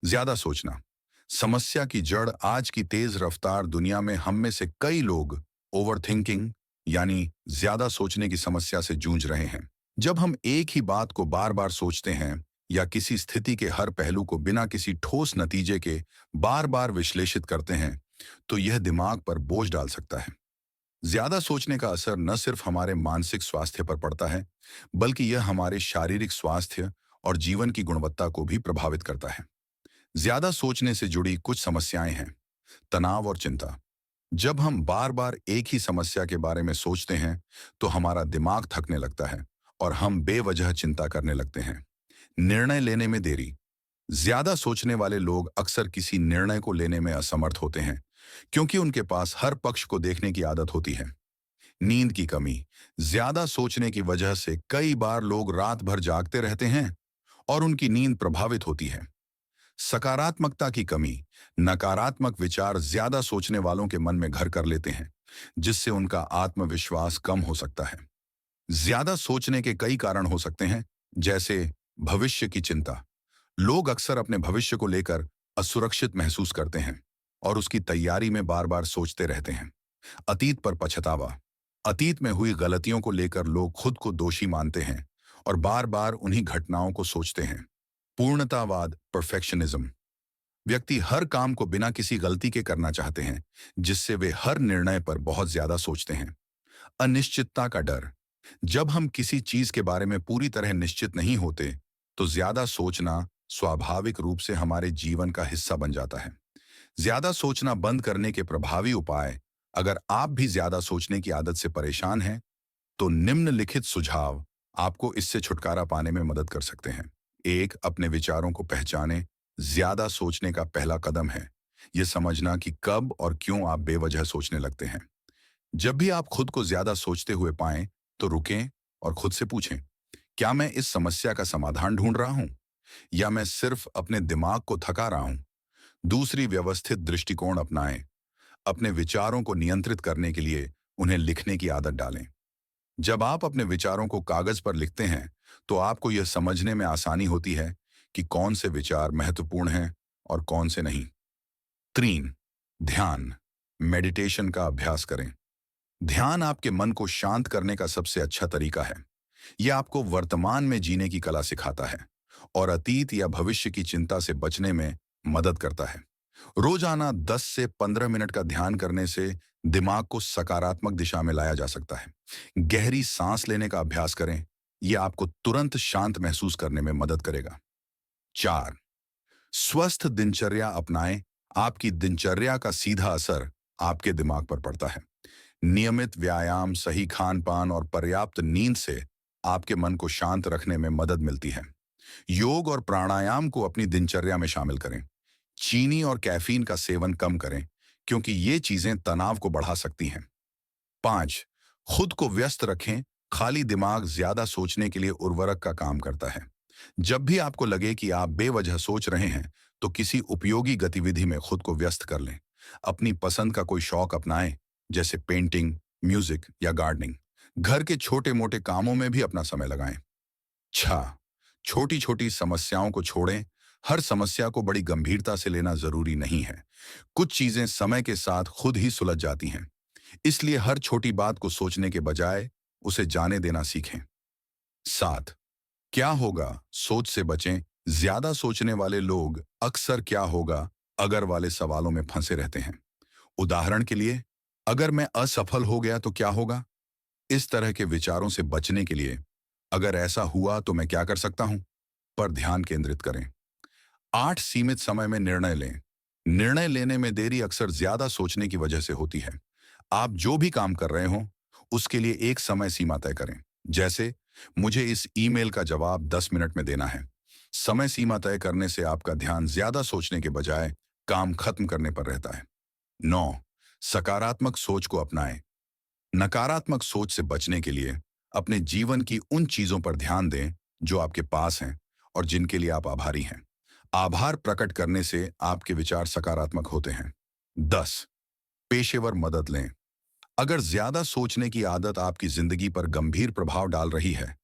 ज्यादा सोचना। समस्या की जड़ आज की तेज रफ्तार दुनिया में हम में से कई लोग ओवरथिंकिंग यानी ज्यादा सोचने की समस्या से जूझ रहे हैं। जब हम एक ही बात को बार बार सोचते हैं या किसी स्थिति के हर पहलू को बिना किसी ठोस नतीजे के बार बार विश्लेषित करते हैं, तो यह दिमाग पर बोझ डाल सकता है। ज्यादा सोचने का असर न सिर्फ हमारे मानसिक स्वास्थ्य पर पड़ता है, बल्कि यह हमारे शारीरिक स्वास्थ्य और जीवन की गुणवत्ता को भी प्रभावित करता है। ज्यादा सोचने से जुड़ी कुछ समस्याएं हैं। तनाव और चिंता। जब हम बार बार एक ही समस्या के बारे में सोचते हैं, तो हमारा दिमाग थकने लगता है और हम बेवजह चिंता करने लगते हैं। निर्णय लेने में देरी। ज्यादा सोचने वाले लोग अक्सर किसी निर्णय को लेने में असमर्थ होते हैं, क्योंकि उनके पास हर पक्ष को देखने की आदत होती है। नींद की कमी। ज्यादा सोचने की वजह से कई बार लोग रात भर जागते रहते हैं और उनकी नींद प्रभावित होती है। सकारात्मकता की कमी। नकारात्मक विचार ज्यादा सोचने वालों के मन में घर कर लेते हैं, जिससे उनका आत्मविश्वास कम हो सकता है। ज्यादा सोचने के कई कारण हो सकते हैं, जैसे भविष्य की चिंता। लोग अक्सर अपने भविष्य को लेकर असुरक्षित महसूस करते हैं और उसकी तैयारी में बार बार सोचते रहते हैं। अतीत पर पछतावा। अतीत में हुई गलतियों को लेकर लोग खुद को दोषी मानते हैं और बार बार उन्हीं घटनाओं को सोचते हैं। पूर्णतावाद परफेक्शनिज्म। व्यक्ति हर काम को बिना किसी गलती के करना चाहते हैं, जिससे वे हर निर्णय पर बहुत ज्यादा सोचते हैं। अनिश्चितता का डर। जब हम किसी चीज के बारे में पूरी तरह निश्चित नहीं होते, तो ज्यादा सोचना स्वाभाविक रूप से हमारे जीवन का हिस्सा बन जाता है। ज्यादा सोचना बंद करने के प्रभावी उपाय। अगर आप भी ज्यादा सोचने की आदत से परेशान हैं, तो निम्नलिखित सुझाव आपको इससे छुटकारा पाने में मदद कर सकते हैं। एक, अपने विचारों को पहचानें। ज्यादा सोचने का पहला कदम है यह समझना कि कब और क्यों आप बेवजह सोचने लगते हैं। जब भी आप खुद को ज्यादा सोचते हुए पाएं, तो रुकें और खुद से पूछें, क्या मैं इस समस्या का समाधान ढूंढ रहा हूं या मैं सिर्फ अपने दिमाग को थका रहा हूं। दूसरी, व्यवस्थित दृष्टिकोण अपनाएं। अपने विचारों को नियंत्रित करने के लिए उन्हें लिखने की आदत डालें। जब आप अपने विचारों को कागज पर लिखते हैं, तो आपको यह समझने में आसानी होती है कि कौन से विचार महत्वपूर्ण हैं और कौन से नहीं। तीन, ध्यान मेडिटेशन का अभ्यास करें। ध्यान आपके मन को शांत करने का सबसे अच्छा तरीका है। यह आपको वर्तमान में जीने की कला सिखाता है और अतीत या भविष्य की चिंता से बचने में मदद करता है। रोजाना 10 से 15 मिनट का ध्यान करने से दिमाग को सकारात्मक दिशा में लाया जा सकता है। गहरी सांस लेने का अभ्यास करें। यह आपको तुरंत शांत महसूस करने में मदद करेगा। 4, स्वस्थ दिनचर्या अपनाएं। आपकी दिनचर्या का सीधा असर आपके दिमाग पर पड़ता है। नियमित व्यायाम, सही खान पान और पर्याप्त नींद से आपके मन को शांत रखने में मदद मिलती है। योग और प्राणायाम को अपनी दिनचर्या में शामिल करें। चीनी और कैफीन का सेवन कम करें, क्योंकि ये चीजें तनाव को बढ़ा सकती हैं। 5, खुद को व्यस्त रखें। खाली दिमाग ज्यादा सोचने के लिए उर्वरक का काम करता है। जब भी आपको लगे कि आप बेवजह सोच रहे हैं, तो किसी उपयोगी गतिविधि में खुद को व्यस्त कर लें। अपनी पसंद का कोई शौक अपनाएं, जैसे पेंटिंग, म्यूजिक या गार्डनिंग। घर के छोटे मोटे कामों में भी अपना समय लगाएं। 6, छोटी छोटी समस्याओं को छोड़ें। हर समस्या को बड़ी गंभीरता से लेना जरूरी नहीं है। कुछ चीजें समय के साथ खुद ही सुलझ जाती हैं। इसलिए हर छोटी बात को सोचने के बजाय उसे जाने देना सीखें। 7, क्या होगा सोच से बचें। ज्यादा सोचने वाले लोग अक्सर क्या होगा अगर वाले सवालों में फंसे रहते हैं। उदाहरण के लिए, अगर मैं असफल हो गया तो क्या होगा। इस तरह के विचारों से बचने के लिए, अगर ऐसा हुआ तो मैं क्या कर सकता हूं, पर ध्यान केंद्रित करें। 8, सीमित समय में निर्णय लें। निर्णय लेने में देरी अक्सर ज्यादा सोचने की वजह से होती है। आप जो भी काम कर रहे हो, उसके लिए एक समय सीमा तय करें। जैसे, मुझे इस ईमेल का जवाब 10 मिनट में देना है। समय सीमा तय करने से आपका ध्यान ज्यादा सोचने के बजाय काम खत्म करने पर रहता है। 9, सकारात्मक सोच को अपनाएं। नकारात्मक सोच से बचने के लिए अपने जीवन की उन चीजों पर ध्यान दें जो आपके पास हैं और जिनके लिए आप आभारी हैं। आभार प्रकट करने से आपके विचार सकारात्मक होते हैं। 10, पेशेवर मदद लें। अगर ज्यादा सोचने की आदत आपकी जिंदगी पर गंभीर प्रभाव डाल रही है,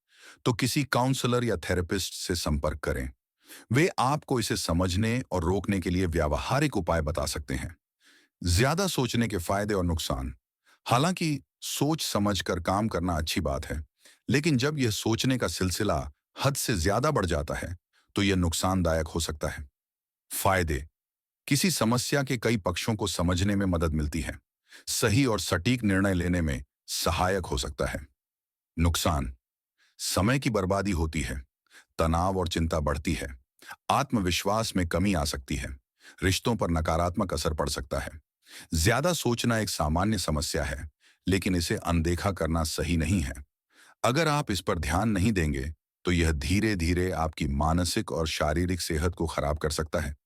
तो किसी काउंसलर या थेरेपिस्ट से संपर्क करें। वे आपको इसे समझने और रोकने के लिए व्यावहारिक उपाय बता सकते हैं। ज्यादा सोचने के फायदे और नुकसान। हालांकि सोच समझकर काम करना अच्छी बात है, लेकिन जब यह सोचने का सिलसिला हद से ज्यादा बढ़ जाता है, तो यह नुकसानदायक हो सकता है। फायदे। किसी समस्या के कई पक्षों को समझने में मदद मिलती है। सही और सटीक निर्णय लेने में सहायक हो सकता है। नुकसान। समय की बर्बादी होती है, तनाव और चिंता बढ़ती है, आत्मविश्वास में कमी आ सकती है, रिश्तों पर नकारात्मक असर पड़ सकता है। ज्यादा सोचना एक सामान्य समस्या है, लेकिन इसे अनदेखा करना सही नहीं है। अगर आप इस पर ध्यान नहीं देंगे, तो यह धीरे धीरे आपकी मानसिक और शारीरिक सेहत को खराब कर सकता है।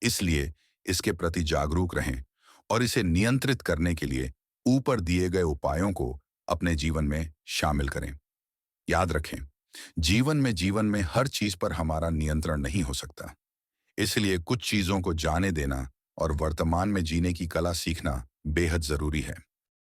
इसलिए इसके प्रति जागरूक रहें और इसे नियंत्रित करने के लिए ऊपर दिए गए उपायों को अपने जीवन में शामिल करें। याद रखें, जीवन में हर चीज पर हमारा नियंत्रण नहीं हो सकता। इसलिए कुछ चीजों को जाने देना और वर्तमान में जीने की कला सीखना बेहद जरूरी है।